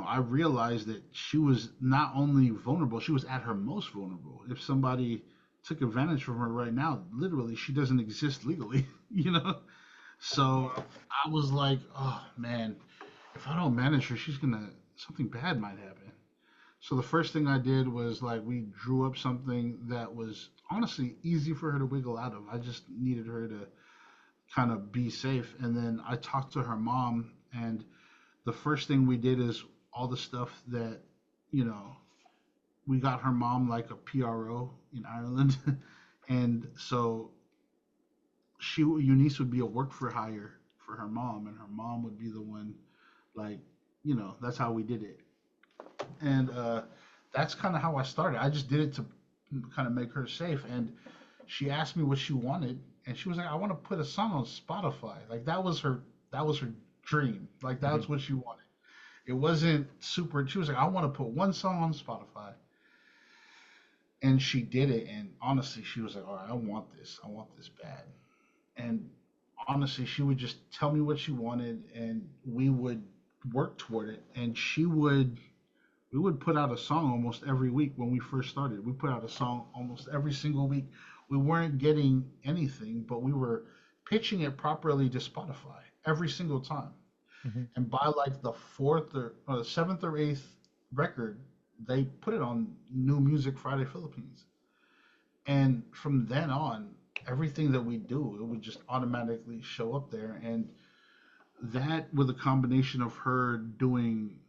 I realized that she was not only vulnerable, she was at her most vulnerable. If somebody took advantage from her right now, literally, she doesn't exist legally, you know? So I was like, oh man, if I don't manage her, something bad might happen. So the first thing I did was like, we drew up something that was honestly easy for her to wiggle out of. I just needed her to kind of be safe. And then I talked to her mom, and the first thing we did is all the stuff that, you know, we got her mom like a PRO in Ireland. And so Eunice would be a work for hire for her mom, and her mom would be the one, like, that's how we did it. And that's kind of how I started. I just did it to kind of make her safe. And she asked me what she wanted, and she was like, I want to put a song on Spotify. Like that was her dream. Like Mhm. that's what she wanted. It wasn't super. She was like, I want to put one song on Spotify, and she did it. And honestly, she was like, all right, I want this. I want this bad. And honestly, she would just tell me what she wanted, and we would work toward it. And we would put out a song almost every week when we first started. We put out a song almost every single week. We weren't getting anything, but we were pitching it properly to Spotify every single time. Mhm. And by like the fourth or seventh or eighth record, they put it on New Music Friday Philippines. And from then on, everything that we do, it would just automatically show up there. And that, with a combination of her doing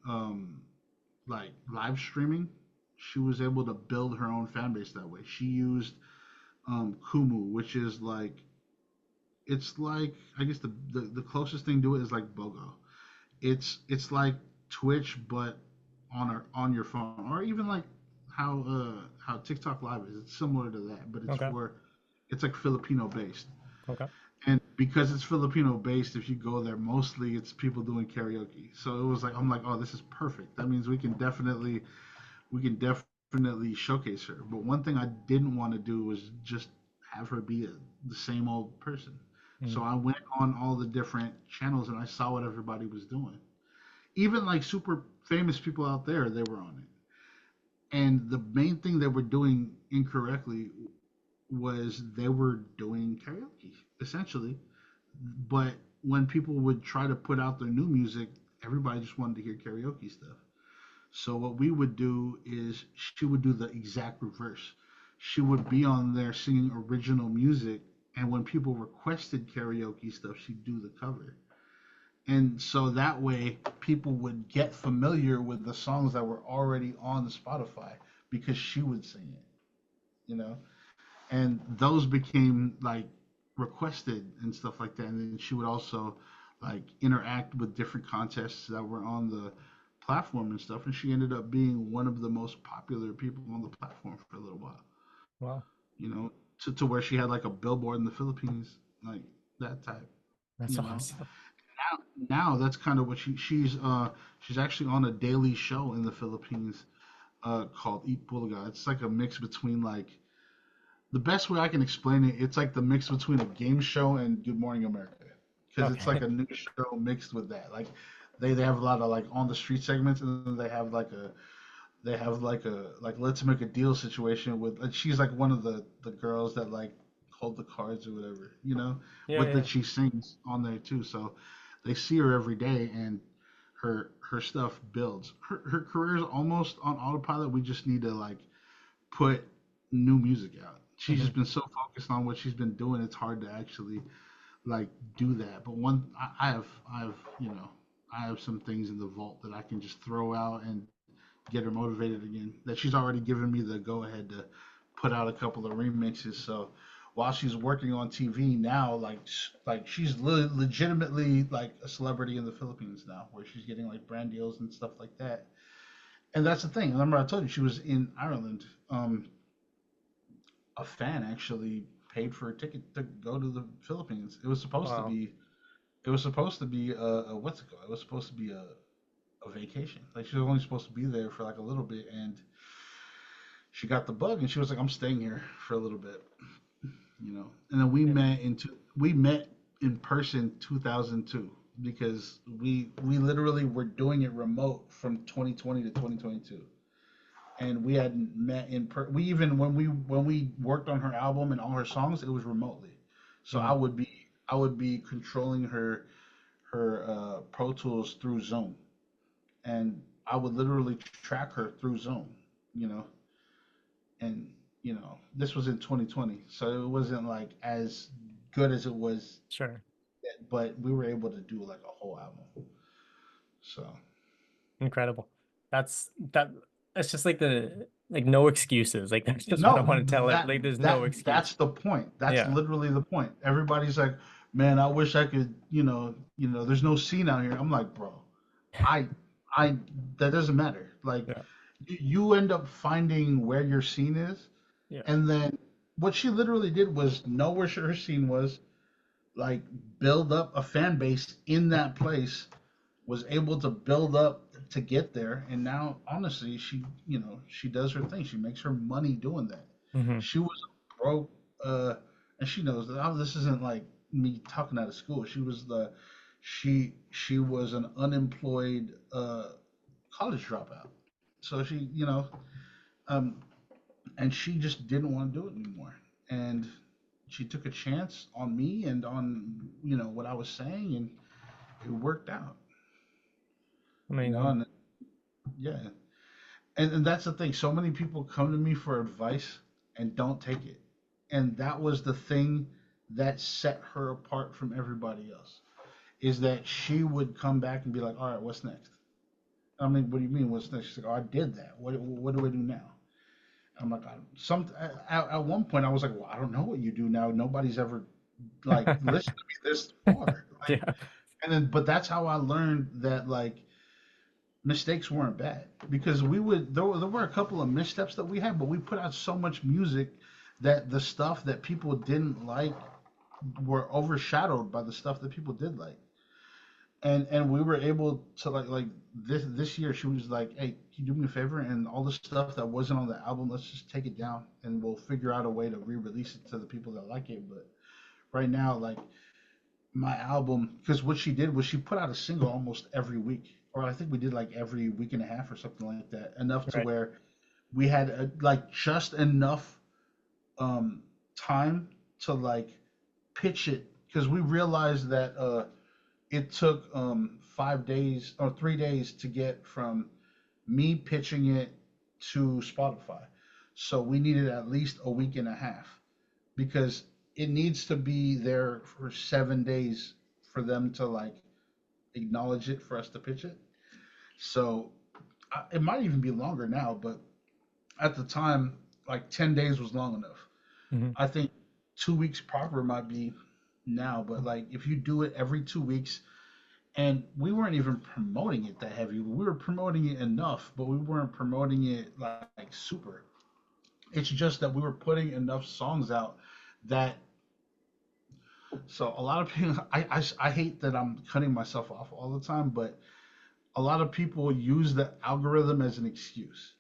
like live streaming, she was able to build her own fan base that way. She used Kumu, which is like, it's like, I guess the closest thing to it is like Bogo. It's like Twitch, but on your phone, or even like how TikTok Live is. It's similar to that, but Okay. it's like Filipino based. Okay. And because it's Filipino based, if you go there, mostly it's people doing karaoke. So it was like, I'm like, oh, this is perfect. That means we can definitely showcase her. But one thing I didn't want to do was just have her be the same old person. So Mhm. I went on all the different channels and I saw what everybody was doing. Even like super famous people out there, they were on it. And the main thing they were doing incorrectly was they were doing karaoke, essentially. But when people would try to put out their new music, everybody just wanted to hear karaoke stuff. So what we would do is she would do the exact reverse. She would be on there singing original music, and when people requested karaoke stuff, she'd do the cover. And so that way people would get familiar with the songs that were already on Spotify because she would sing it, you know? And those became like requested and stuff like that. And then she would also like interact with different contests that were on the platform and stuff. And she ended up being one of the most popular people on the platform for a little while, Wow. you know, to where she had like a billboard in the Philippines, like that type, That's you know. awesome. Now that's kind of what she's actually on a daily show in the Philippines called Eat Bulaga. It's like a mix between like the best way I can explain it, it's like the mix between a game show and Good Morning America, because it's like Okay. a new show mixed with that. Like they have a lot of like on the street segments, and then they have like let's make a deal situation with, like, she's like one of the girls that like hold the cards or whatever, Yeah, with yeah. that she sings on there too. So they see her every day, and her stuff builds. Her career is almost on autopilot. We just need to like put new music out. She's Hmm. just been so focused on what she's been doing. It's hard to actually like do that. But I have some things in the vault that I can just throw out and get her motivated again. That she's already given me the go ahead to put out a couple of remixes. So while she's working on TV now, like she's legitimately like a celebrity in the Philippines now, where she's getting like brand deals and stuff like that. And that's the thing. Remember, I told you she was in Ireland. A fan actually paid for a ticket to go to the Philippines. It was supposed to Wow. be. It was supposed to be a what's it called? It was supposed to be a vacation. Like she was only supposed to be there for like a little bit, and she got the bug, and she was like, "I'm staying here for a little bit," And then And we met in person 2002, because we literally were doing it remote from 2020 to 2022, and we hadn't met we even when we worked on her album and all her songs, it was remotely. So mhm. I would be controlling her Pro Tools through Zoom, and I would literally track her through Zoom, you know, and this was in 2020, so it wasn't like as good as it was, Sure. but we were able to do like a whole album. So Incredible. That it's just like the like no excuses. Like that's just what I no, want to tell it. Like there's no excuse. that's the point. That's Yeah. literally the point. Everybody's like, man, I wish I could, there's no scene out here. I'm like, bro, I I that doesn't matter. Like Yeah. you end up finding where your scene is, Yeah. and then what she literally did was know where her scene was, like build up a fan base in that place, was able to build up to get there, and now honestly she does her thing. She makes her money doing that. Hmm. She was broke, uh and she knows that. This isn't like me talking out of school. She was an unemployed college dropout. So she, um and she just didn't want to do it anymore, and she took a chance on me and on what I was saying, and it worked out. Amazing. And yeah, and that's the thing. So many people come to me for advice and don't take it, and that was the thing that set her apart from everybody else. Is that she would come back and be like, "All right, what's next?" I mean, what do you mean, what's next? She's like, "Oh, I did that. What do I do now?" I'm like, at one point I was like, "Well, I don't know what you do now. Nobody's ever like listened to me this far." Like, Yeah. and then, but that's how I learned that like mistakes weren't bad, because there were a couple of missteps that we had, but we put out so much music that the stuff that people didn't like were overshadowed by the stuff that people did like. And we were able to like this year she was like, "Hey, can you do me a favor, and all the stuff that wasn't on the album, let's just take it down, and we'll figure out a way to re-release it to the people that like it." But right now, like my album, because what she did was she put out a single almost every week, or I think we did like every week and a half or something like that, enough to Right. where we had like just enough time to like pitch it, because we realized that it took 5 days or 3 days to get from me pitching it to Spotify. So we needed at least a week and a half, because it needs to be there for 7 days for them to like acknowledge it for us to pitch it. So it might even be longer now, but at the time, like 10 days was long enough. Hmm. I think 2 weeks proper might be now, but like if you do it every 2 weeks, and we weren't even promoting it that heavy. We were promoting it enough, but we weren't promoting it like super. It's just that we were putting enough songs out that, so a lot of people, I hate that I'm cutting myself off all the time, but a lot of people use the algorithm as an excuse.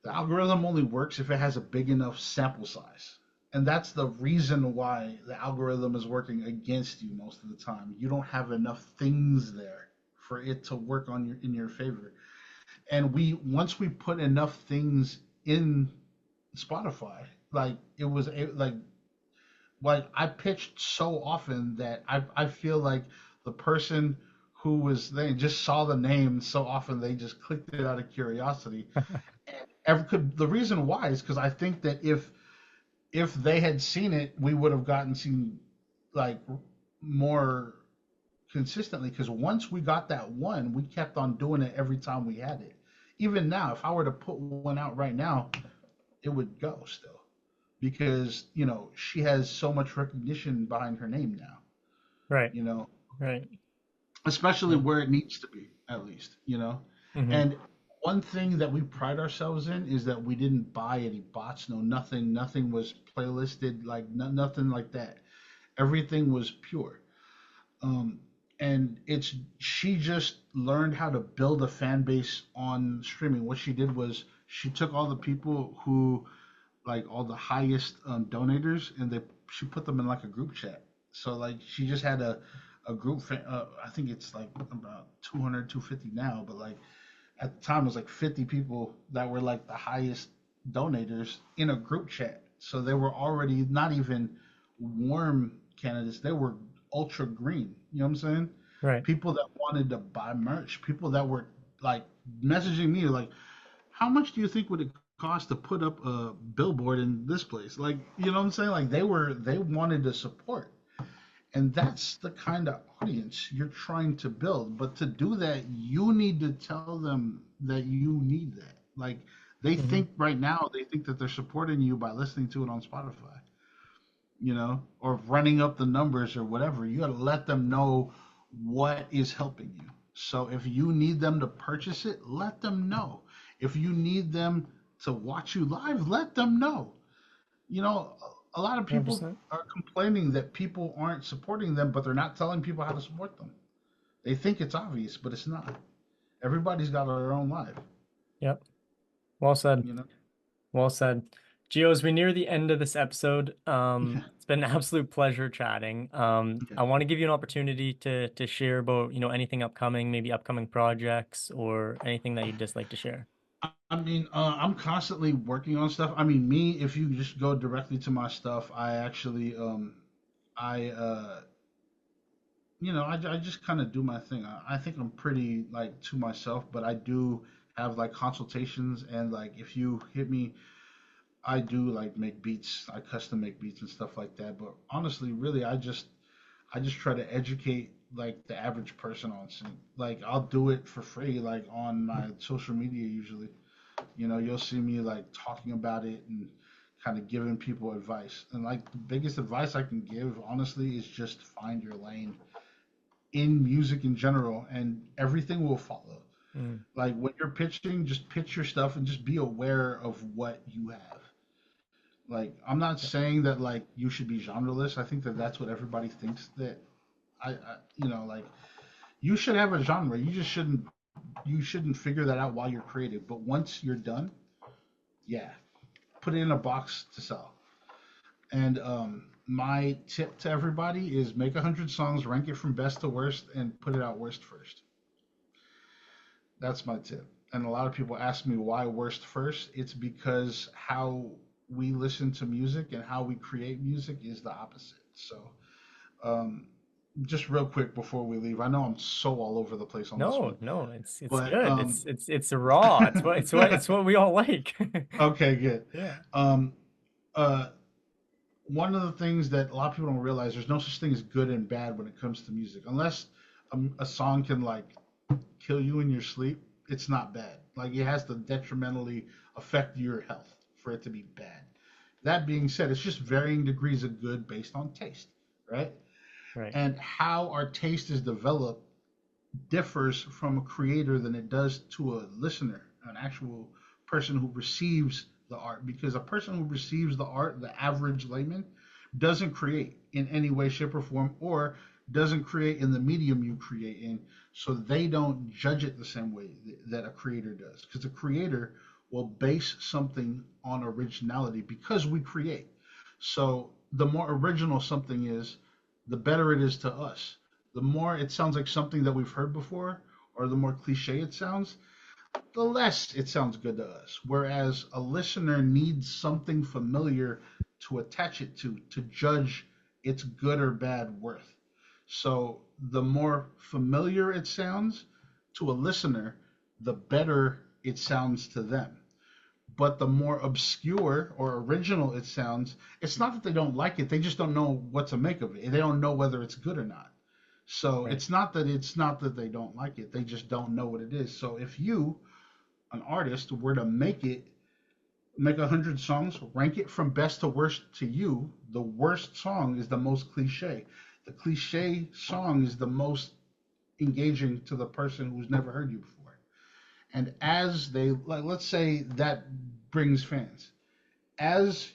The algorithm only works if it has a big enough sample size. And that's the reason why the algorithm is working against you most of the time. You don't have enough things there for it to work on your in your favor. And we once we put enough things in Spotify, like like I pitched so often that I feel like the person who was they just saw the name so often they just clicked it out of curiosity. The reason why is because I think that if they had seen it, we would have gotten seen like more consistently. Because once we got that one, we kept on doing it every time we had it. Even now, if I were to put one out right now, it would go still because she has so much recognition behind her name now. Right. You know, Right. especially Yeah. where it needs to be, at least. Hmm. And one thing that we pride ourselves in is that we didn't buy any bots, no nothing was playlisted, like nothing like that. Everything was pure. Um, and it's she just learned how to build a fan base on streaming. What she did was she took all the people who like all the highest donators, and she put them in like a group chat. So like she just had a group. I think it's like about 200, 250 now, but like at the time it was like 50 people that were like the highest donators in a group chat. So they were already not even warm candidates; they were ultra green. You know what I'm saying? Right. People that wanted to buy merch, people that were like messaging me like, how much do you think would it cost to put up a billboard in this place? Like, you know what I'm saying? Like they wanted to support. And that's the kind of audience you're trying to build. But to do that, you need to tell them that you need that. Like they Hmm. think right now, they think that they're supporting you by listening to it on Spotify, or running up the numbers or whatever. You got to let them know what is helping you. So if you need them to purchase it, let them know. If you need them to watch you live, let them know. You know, a lot of people 100%. are complaining that people aren't supporting them, but they're not telling people how to support them. They think it's obvious, but it's not. Everybody's got their own life, Yep. Well said. you know? Well said. Gio, as we near the end of this episode, Yeah. it's been an absolute pleasure chatting. Yeah. I want to give you an opportunity to share about, anything upcoming, maybe upcoming projects or anything that you'd just like to share. I mean, I'm constantly working on stuff. I mean, me, if you just go directly to my stuff, I actually, I, I just kind of do my thing. I think I'm pretty like to myself, but I do have like consultations, and like if you hit me, I do like make beats. I custom make beats and stuff like that. But honestly, really, I just try to educate like the average person on sync. Like I'll do it for free, like on my social media usually. You'll see me like talking about it and kind of giving people advice. And like the biggest advice I can give, honestly, is just find your lane in music in general, and everything will follow. Mm, Like when you're pitching, just pitch your stuff and just be aware of what you have. Like I'm not yeah. saying that like you should be genreless. I think that that's what everybody thinks that like you should have a genre. You shouldn't figure that out while you're creative. But once you're done, yeah, put it in a box to sell. And my tip to everybody is make 100 songs, rank it from best to worst, and put it out worst first. That's my tip. And a lot of people ask me why worst first. It's because how we listen to music and how we create music is the opposite. So, um, just real quick before we leave, I know I'm so all over the place on this No, one, no, it's but good. It's raw. It's what we all like. okay, good. Yeah. Um, uh, One of the things that a lot of people don't realize, there's no such thing as good and bad when it comes to music. Unless a song can like kill you in your sleep, it's not bad. Like it has to detrimentally affect your health for it to be bad. That being said, it's just varying degrees of good based on taste, right? Right. And how our taste is developed differs from a creator than it does to a listener, an actual person who receives the art. Because a person who receives the art, the average layman, doesn't create in any way, shape, or form, or doesn't create in the medium you create in. So they don't judge it the same way that a creator does. Because a creator will base something on originality because we create. So the more original something is, the better it is to us. The more it sounds like something that we've heard before, or the more cliche it sounds, the less it sounds good to us. Whereas a listener needs something familiar to attach it to judge its good or bad worth. So the more familiar it sounds to a listener, the better it sounds to them. But the more obscure or original it sounds, it's not that they don't like it, they just don't know what to make of it. They don't know whether it's good or not. So Right. it's not that they don't like it, they just don't know what it is. So if you, an artist, were to make 100 songs, rank it from best to worst to you, the worst song is the most cliche. The cliche song is the most engaging to the person who's never heard you before. And as they, like, let's say that brings fans. As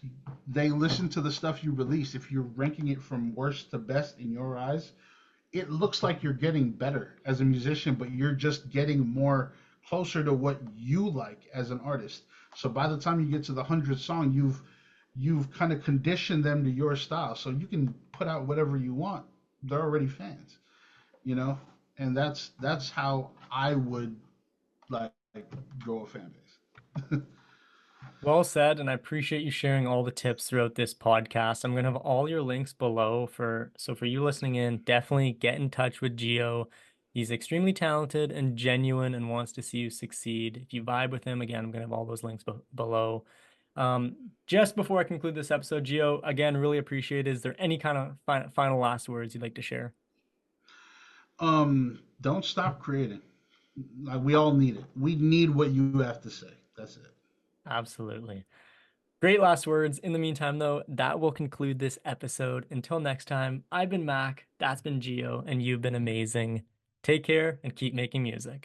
they listen to the stuff you release, if you're ranking it from worst to best in your eyes, it looks like you're getting better as a musician, but you're just getting more closer to what you like as an artist. So by the time you get to the 100th song, you've kind of conditioned them to your style, so you can put out whatever you want. They're already fans, you know, and that's how I would like grow a fan base. Well said, and I appreciate you sharing all the tips throughout this podcast. I'm gonna have all your links below for you listening in, definitely get in touch with Gio. He's extremely talented and genuine and wants to see you succeed. If you vibe with him, again, I'm gonna have all those links below. Just before I conclude this episode, Gio, again, really appreciate it. Is there any kind of final last words you'd like to share? Don't stop creating. Like, we all need it. We need what you have to say. That's it. Absolutely. Great last words. In the meantime, though, that will conclude this episode. Until next time, I've been Mac, that's been Geo, and you've been amazing. Take care and keep making music.